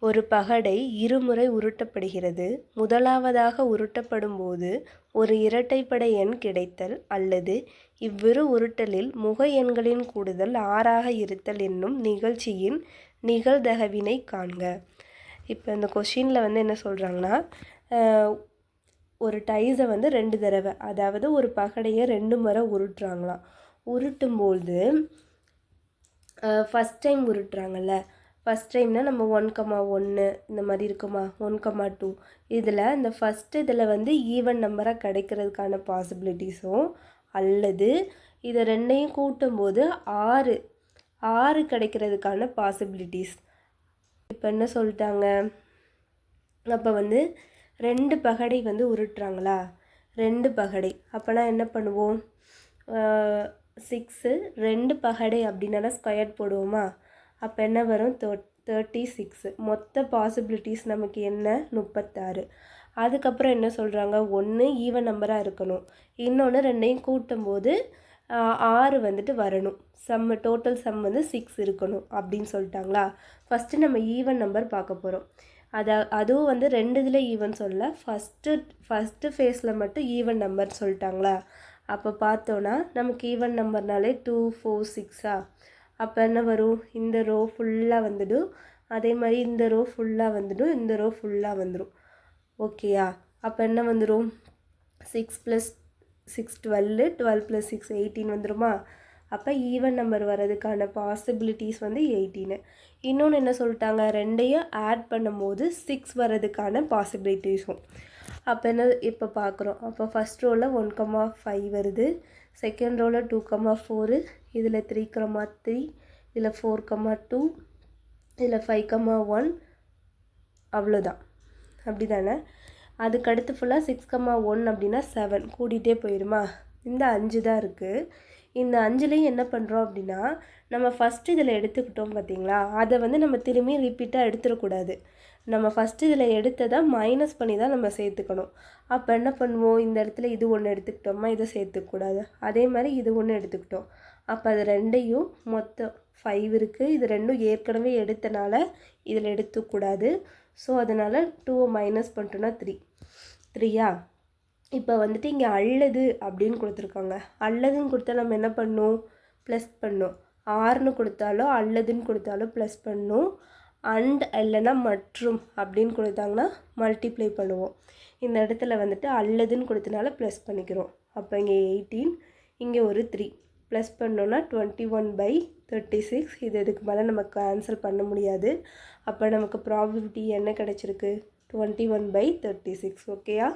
ஒரு பகடை இருமுறை உருட்டப்படுகிறது. முதலாவதாக உருட்டப்படும்போது ஒரு இரட்டைப்படை எண் கிடைத்தல் அல்லது இவ்விரு உருட்டலில் முக எண்களின் கூடுதல் 6ஆக இருத்தல் என்னும் நிகழ்ச்சியின் நிகழ்தகவினை காண்க. இப்போ இந்த கொஷினில் என்ன சொல்கிறாங்கன்னா, ஒரு டைஸை 2 தடவை, அதாவது ஒரு பகடையை 2 முறை உருட்டுறாங்களாம். உருட்டும்போது ஃபஸ்ட் டைம் உருட்டுறாங்கல்ல, ஃபஸ்ட் டைம்னால் நம்ம 1,1 இந்த மாதிரி இருக்குமா, 1,2 இதில் இந்த ஃபஸ்ட்டு இதில் ஈவன் நம்பராக கிடைக்கிறதுக்கான பாசிபிலிட்டிஸும் அல்லது இதை ரெண்டையும் கூட்டும்போது 6 கிடைக்கிறதுக்கான பாசிபிலிட்டிஸ். இப்போ என்ன சொல்லிட்டாங்க, அப்போ 2 பகடை உருட்டுறாங்களா, 2 பகடை, அப்போனா என்ன பண்ணுவோம், 6 2 பகடை அப்படின்னா ஸ்கொயர் போடுவோமா, அப்போ என்ன வரும், 36. மொத்த பாசிபிலிட்டிஸ் நமக்கு என்ன, 36. அதுக்கப்புறம் என்ன சொல்கிறாங்க, ஒன்று ஈவன் நம்பராக இருக்கணும், இன்னொன்று ரெண்டையும் கூட்டும்போது 6 வரணும், டோட்டல் சம் 6 இருக்கணும் அப்படின்னு சொல்லிட்டாங்களா. ஃபஸ்ட்டு நம்ம ஈவன் நம்பர் பார்க்க போகிறோம். அதுவும் 2 இதில் ஈவன் சொல்ல, ஃபஸ்ட்டு ஃபேஸில் மட்டும் ஈவன் நம்பர் சொல்லிட்டாங்களா. அப்போ பார்த்தோன்னா நமக்கு ஈவன் நம்பர்னாலே 2 4 6ஆ, அப்போ என்ன வரும், இந்த ரோ ஃபுல்லாக வந்துடும், அதே மாதிரி இந்த ரோ ஃபுல்லாக வந்துடும், இந்த ரோ ஃபுல்லாக வந்துடும். ஓகேயா, அப்போ என்ன வந்துடும், 6 + 6 12, 12 + 6 18 வந்துடுமா. அப்போ ஈவன் நம்பர் வர்றதுக்கான பாசிபிலிட்டிஸ் 18. இன்னொன்று என்ன சொல்லிட்டாங்க, ரெண்டையும் ஆட் பண்ணும்போது 6 வர்றதுக்கான பாசிபிலிட்டிஸும். அப்போ என்ன இப்போ பார்க்குறோம், அப்போ ஃபஸ்ட் ரோவில் 1,5 வருது, செகண்ட் ரோவில் 2,4, இதில் 3,3, இதில் 4,2, இதில் 5,1, அவ்வளோதான், அப்படி தானே. அதுக்கடுத்து ஃபுல்லாக 6,1 அப்படின்னா 7 கூட்டிகிட்டே போயிடுமா. இந்த 5 தான் இருக்குது. இந்த 5லையும் என்ன பண்ணுறோம் அப்படின்னா, நம்ம ஃபஸ்ட்டு இதில் எடுத்துக்கிட்டோம் பார்த்தீங்களா, அதை நம்ம திரும்பி ரிப்பீட்டாக எடுத்துடக்கூடாது. நம்ம ஃபஸ்ட்டு இதில் எடுத்ததை மைனஸ் பண்ணி தான் நம்ம சேர்த்துக்கணும். அப்போ என்ன பண்ணுவோம், இந்த இடத்துல இது ஒன்று எடுத்துக்கிட்டோமா, இதை சேர்த்துக்கூடாது, அதே மாதிரி இது ஒன்று எடுத்துக்கிட்டோம், அப்போ அது ரெண்டையும் மொத்தம் 5 இருக்குது, இது ரெண்டும் ஏற்கனவே எடுத்தனால இதில் எடுத்துக்கூடாது. ஸோ அதனால் 2 மைனஸ் பண்ணிட்டோன்னா 3யா. இப்போ இங்கே அல்லது அப்படின்னு கொடுத்துருக்காங்க, அல்லதுன்னு கொடுத்தா நம்ம என்ன பண்ணணும், ப்ளஸ் பண்ணணும். 6ன்னு கொடுத்தாலும் அல்லதுன்னு கொடுத்தாலும் ப்ளஸ் பண்ணணும். அண்ட் இல்லைன்னா மற்றும் அப்படின்னு கொடுத்தாங்கன்னா மல்டிப்ளை பண்ணுவோம். இந்த இடத்துல அல்லதுன்னு கொடுத்தனால ப்ளஸ் பண்ணிக்கிறோம். அப்போ இங்கே 18, இங்கே ஒரு 3 ப்ளஸ் பண்ணோன்னா 21/36. இதுக்கு மேலே நம்ம கேன்சல் பண்ண முடியாது. அப்போ நமக்கு ப்ராபபிலிட்டி என்ன கிடச்சிருக்கு, 21/36. ஓகேயா.